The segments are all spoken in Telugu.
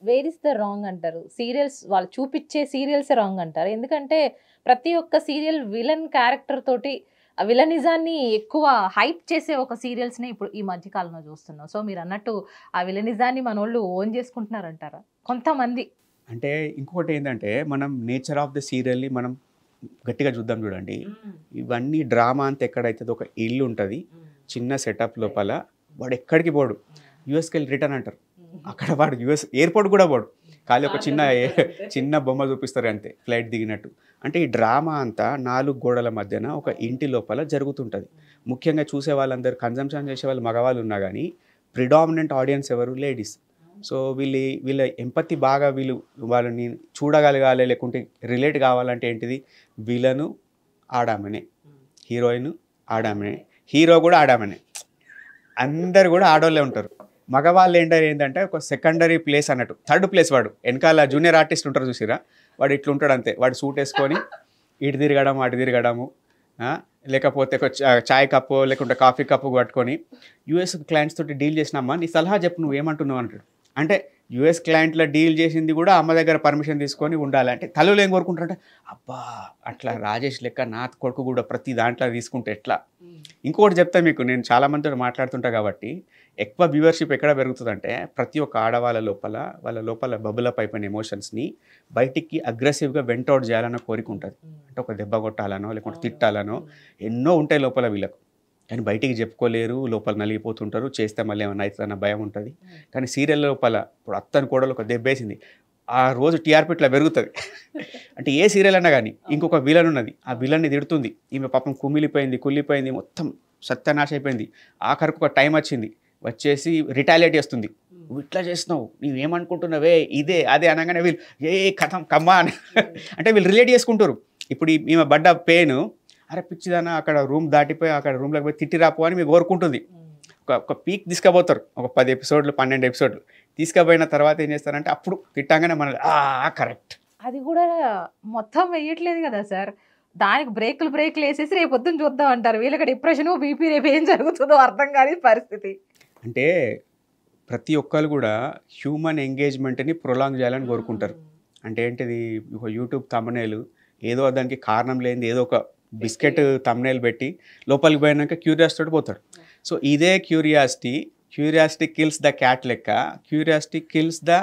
వేర్ ఇస్ ద రాంగ్ అంటారు? సీరియల్స్ వాళ్ళు చూపిచ్చే సీరియల్సే రాంగ్ అంటారా? ఎందుకంటే ప్రతి ఒక్క సీరియల్ విలన్ క్యారెక్టర్ తోటి ఆ విలనిజాన్ని ఎక్కువ హైప్ చేసే ఒక సీరియల్స్‌నే ఇప్పుడు ఈ మధ్య కాలంలో చూస్తున్నాం. సో మీరన్నట్టు ఆ విలనిజాన్ని మనోళ్ళు ఓన్ చేసుకుంటున్నారంటారా? కొంతమంది. అంటే ఇంకొకటేందంటే, మనం నేచర్ ఆఫ్ ద సీరియల్‌ని మనం గట్టిగా చూద్దాం చూడండి. ఇవన్నీ డ్రామా అంతా ఎక్కడైతదో ఒక ఇల్లుంటది. చిన్న సెటప్ లోపల వాడెక్కడికి పోడు. యూఎస్‌కెళ్ళి రిటర్న్ అంటారు. అక్కడ వాడు యూఎస్ ఎయిర్‌పోర్ట్ కూడా పోడు. ఖాళీ ఒక చిన్న బొమ్మ చూపిస్తారు అంతే ఫ్లైట్ దిగినట్టు. అంటే ఈ డ్రామా అంతా 4 గోడల మధ్యన ఒక ఇంటి లోపల జరుగుతుంటది. ముఖ్యంగా చూసే వాళ్ళందరూ కన్జంప్షన్ చేసేవాళ్ళు మగవాళ్ళు ఉన్నా గానీ, ప్రిడామినెంట్ ఆడియన్స్ ఎవరు? లేడీస్. సో వీళ్ళ ఎంపతి బాగా వాళ్ళని చూడగలగాలి, లేకుంటే రిలేట్ కావాలంటే ఏంటిది? విలను ఆడామనే, హీరోయిన్ ఆడామనే, హీరో కూడా ఆడామనే. అందరు కూడా ఆడోళ్ళే ఉంటారు. మగవాళ్ళు ఏంటంటే ఒక సెకండరీ ప్లేస్ అన్నట్టు, థర్డ్ ప్లేస్. వాడు వెనకాల జూనియర్ ఆర్టిస్ట్ ఉంటారు చూసిరా, వాడు ఇట్లుంటాడు అంతే. వాడు సూట్ వేసుకొని ఇటు తిరగడం అటు తిరగడము, లేకపోతే ఒక చాయ్ కప్పు లేకుంటే కాఫీ కప్పు పట్టుకొని యూఎస్ క్లయింట్స్ తోటి డీల్ చేసినమ్మా నీ సలహా చెప్పు, నువ్వు ఏమంటున్నావు అంటాడు. అంటే యూఎస్ క్లయింట్లో డీల్ చేసింది కూడా అమ్మ దగ్గర పర్మిషన్ తీసుకొని ఉండాలి. అంటే తల్లులు ఏం కోరుకుంటారంటే, అబ్బా అట్లా రాజేష్ లెక్క నా కొడుకు కూడా ప్రతి దాంట్లో తీసుకుంటే ఎట్లా. ఇంకొకటి చెప్తా మీకు, నేను చాలామందితో మాట్లాడుతుంటా కాబట్టి ఎక్కువ వ్యూవర్షిప్ ఎక్కడ పెరుగుతుందంటే, ప్రతి ఒక్క ఆడవాళ్ళ లోపల బబుల్ అప్ అయిపోయిన ఎమోషన్స్ని బయటికి అగ్రెసివ్గా వెంటౌట్ చేయాలన్న కోరిక ఉంటుంది. అంటే ఒక దెబ్బ కొట్టాలనో లేకుంటే తిట్టాలనో ఎన్నో ఉంటాయి లోపల వీళ్ళకు. కానీ బయటికి చెప్పుకోలేరు, లోపల నలిగిపోతుంటారు. చేస్తే మళ్ళీ ఏమన్నా అవుతుందన్న భయం ఉంటుంది. కానీ సీరియల్ లోపల ఇప్పుడు అత్తని కోడలు ఒక దెబ్బేసింది, ఆ రోజు టీఆర్పీ ఇట్లా పెరుగుతుంది. అంటే ఏ సీరియల్ అన్నా కానీ ఇంకొక విలన్ ఉన్నది, ఆ విలన్ని తిడుతుంది, ఈమె పాపం కుళ్ళిపోయింది, మొత్తం సత్యనాశ అయిపోయింది. ఆఖరికి ఒక టైం వచ్చేసి రిటాలియేట్ చేస్తుంది. నువ్వు ఇట్లా చేస్తున్నావు, నువ్వేమనుకుంటున్నావే, ఇదే అదే అనగానే వీళ్ళు కథం కమ్మా అని అంటే వీళ్ళు రిలేట్ చేసుకుంటారు. ఇప్పుడు ఈమె పడ్డ పెయిన్, అరే పిచ్చిదానా అక్కడ రూమ్ దాటిపోయి అక్కడ రూమ్లోకి పోయి తిట్టి రాపో అని మీకు కోరుకుంటుంది. ఒక పీక్ తీసుకుపోతారు, ఒక 10 ఎపిసోడ్లు 12 ఎపిసోడ్లు తీసుకుపోయిన తర్వాత ఏం చేస్తారంటే అప్పుడు తిట్టంగానే మన కరెక్ట్. అది కూడా మొత్తం వేయట్లేదు కదా సార్. దానికి బ్రేకులు వేసేసి రేపు పొద్దున్న చూద్దాం అంటారు. వీళ్ళకి డిప్రెషను బీపీ రేపు ఏం జరుగుతుందో అర్థం కాని పరిస్థితి. అంటే ప్రతి ఒక్కరు కూడా హ్యూమన్ ఎంగేజ్మెంట్ని ప్రొలాంగ్ చేయాలని కోరుకుంటారు. అంటే ఏంటిది, ఒక యూట్యూబ్ థంబ్నెయిల్ ఏదో దానికి కారణం లేనిది ఏదో ఒక బిస్కెట్ థంబ్నెయిల్ పెట్టి లోపలికి పోయినాక క్యూరియాసిటీ పోతాడు. సో ఇదే క్యూరియాసిటీ కిల్స్ ద క్యాట్ లెక్క, curiosity kills the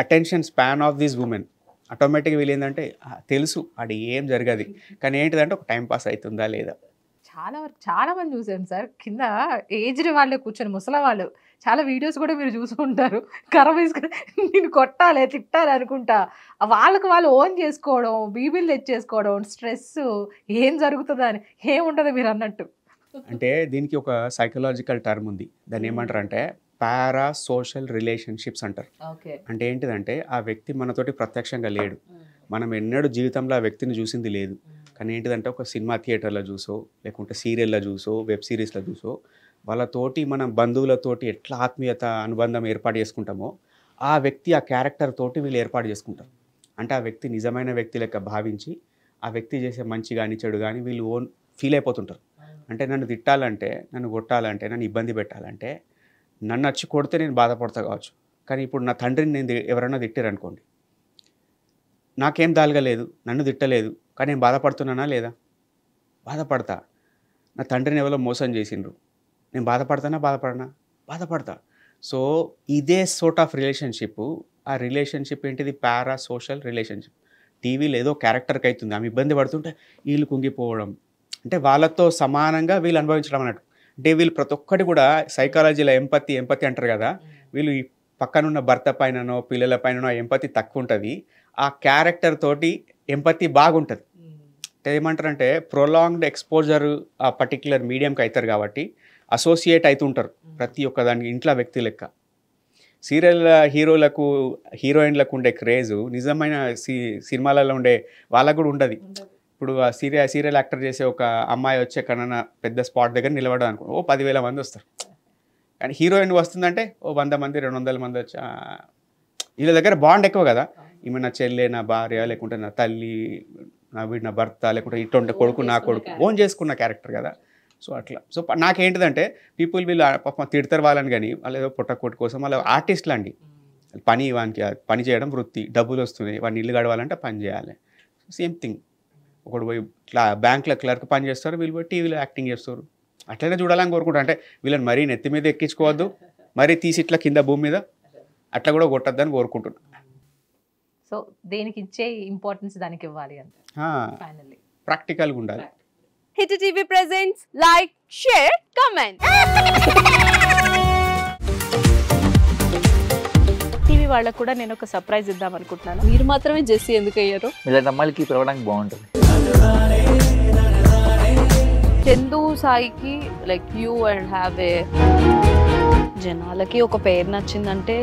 attention span of this woman. ఆటోమేటిక్గా వీళ్ళు ఏంటంటే తెలుసు అది ఏం జరగదు, కానీ ఏంటిదంటే ఒక టైం పాస్ అవుతుందా లేదా. చాలా మంది చూసాను సార్, కింద ఏజ్డ్ వాళ్ళే కూర్చొని ముసలి వాళ్ళు చాలా వీడియోస్ కూడా మీరు చూసుకుంటారు. కర్ర వేసుకుని నేను కొట్టాలి తిట్టాలి అనుకుంటా వాళ్ళకి వాళ్ళు ఓన్ చేసుకోవడం, బీబీలు తెచ్చేసుకోవడం, స్ట్రెస్ ఏం జరుగుతుందా అని ఏముండదు మీరు అన్నట్టు. అంటే దీనికి ఒక సైకలాజికల్ టర్మ్ ఉంది, దాన్ని ఏమంటారు అంటే పారా సోషల్ రిలేషన్షిప్స్ అంటారు. అంటే ఏంటిదంటే ఆ వ్యక్తి మనతోటి ప్రత్యక్షంగా లేడు, మనం ఎన్నడూ జీవితంలో ఆ వ్యక్తిని చూసింది లేదు. కానీ ఏంటిదంటే ఒక సినిమా థియేటర్లో చూసో లేకుంటే సీరియల్లో చూసో వెబ్ సిరీస్లో చూసో వాళ్ళతోటి మనం బంధువులతోటి ఎట్లా ఆత్మీయత అనుబంధం ఏర్పాటు చేసుకుంటామో ఆ వ్యక్తి ఆ క్యారెక్టర్ తోటి వీళ్ళు ఏర్పాటు చేసుకుంటారు. అంటే ఆ వ్యక్తి నిజమైన వ్యక్తి లెక్క భావించి ఆ వ్యక్తి చేసే మంచి కానీ చెడు కానీ వీళ్ళు ఓన్ ఫీల్ అయిపోతుంటారు. అంటే నన్ను తిట్టాలంటే, నన్ను కొట్టాలంటే, నన్ను ఇబ్బంది పెట్టాలంటే, నన్ను వచ్చి కొడితే నేను బాధపడతా కావచ్చు. కానీ ఇప్పుడు నా తండ్రిని నేను ఎవరైనా తిట్టారనుకోండి, నాకేం దాల్గలేదు, నన్ను తిట్టలేదు, కానీ నేను బాధపడుతున్నానా లేదా? బాధపడతా. నా తండ్రిని ఎవరో మోసం చేసిండ్రు, నేను బాధపడతా. సో ఇదే సోర్ట్ ఆఫ్ రిలేషన్షిప్. ఆ రిలేషన్షిప్ ఏంటిది? పారా సోషల్ రిలేషన్షిప్. టీవీలో ఏదో క్యారెక్టర్కి అవుతుంది, ఆమె ఇబ్బంది పడుతుంటే వీళ్ళు కుంగిపోవడం, అంటే వాళ్ళతో సమానంగా వీళ్ళు అనుభవించడం అన్నట్టు. అంటే వీళ్ళు ప్రతి ఒక్కటి కూడా సైకాలజీలో ఎంపతి అంటారు కదా, వీళ్ళు ఈ పక్కనున్న భర్త పైననో పిల్లల పైననో ఎంపతి తక్కువ ఉంటుంది, ఆ క్యారెక్టర్ తోటి ఎంపతి బాగుంటుంది. అంటే ఏమంటారంటే ప్రొలాంగ్డ్ ఎక్స్పోజర్ ఆ పర్టిక్యులర్ మీడియంకి అవుతారు కాబట్టి అసోసియేట్ అవుతుంటారు ప్రతి ఒక్క దానికి, ఇంట్లో వ్యక్తి లెక్క. సీరియల్ హీరోలకు హీరోయిన్లకు ఉండే క్రేజు నిజమైన సినిమాలలో ఉండే వాళ్ళకు కూడా ఉండదు. ఇప్పుడు ఆ సీరియల్ యాక్టర్ చేసే ఒక అమ్మాయి వచ్చి ఎక్కడన్నా పెద్ద స్పాట్ దగ్గర నిలబడడం అనుకో, 10,000 మంది వస్తారు. కానీ హీరోయిన్ వస్తుందంటే 100 మంది 200 మంది వచ్చి వీళ్ళ దగ్గర బాండ్ ఎక్కువ కదా, ఈమె నా చెల్లె, నా భార్య, లేకుంటే నా తల్లి, నా భర్త, లేకుంటే ఇటువంటి కొడుకు, నా కొడుకు, ఓన్ చేసుకున్న క్యారెక్టర్ కదా. సో అట్లా. సో నాకేంటిదంటే పీపుల్ వీళ్ళు పాపం తిడతారు వాళ్ళని, కానీ వాళ్ళు ఏదో పొట్టకోటి కోసం వాళ్ళు ఆర్టిస్టులు అండి. పని వానికి పని చేయడం వృత్తి, డబ్బులు వస్తున్నాయి, వాడిని ఇల్లు గడవాలంటే పని చేయాలి. Same thing. ఒకడు పోయి బ్యాంక్లో క్లర్క్ పని చేస్తారు, వీళ్ళు పోయి టీవీలో యాక్టింగ్ చేస్తారు. అట్లనే చూడాలని కోరుకుంటా. అంటే వీళ్ళని మరీ నెత్తి మీద ఎక్కించుకోవద్దు, మరీ తీసి ఇట్లా కింద భూమి మీద అట్లా కూడా కొట్టద్దని కోరుకుంటున్నాను. సో దేనికి ఇచ్చే ఇంపార్టెన్స్ దానికి ఇవ్వాలి అంటే ఫైనల్లీ ప్రాక్టికల్గా ఉండాలి. Hit TV presents like, share, comment. TV వాళ్ళకు కూడా నేను ఒక సర్ప్రైజ్ ఇద్దాం అనుకుంటున్నాను. మీరు మాత్రమే జెస్సీ ఎందుకు అయ్యారు? ఇలాంటి అమ్మాయిలకి పిలవడానికి బాగుంటుంది. చందు సాయికి like you and have a జనాలకి ఒక పేరు నచ్చిందంటే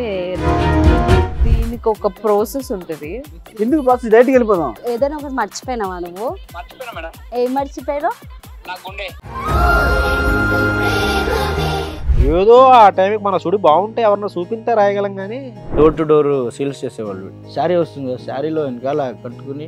దీనికి ఒక ప్రాసెస్ ఉంటుంది. ఎందుకు ప్రాసెస్ డైరెక్ట్గా వెళ్ళిపోదాం. ఏదైనా ఒకటి మర్చిపోయినావా నువ్వు? ఏం మర్చిపోయావు? ఏదో ఆ టైంకి మన సుడి బాగుంటే ఎవరన్నా చూపిస్తే రాయగలం కానీ డోర్ టు డోర్ సేల్స్ చేసేవాళ్ళు. శారీ వస్తుంది, శారీలో వెనకాల కట్టుకుని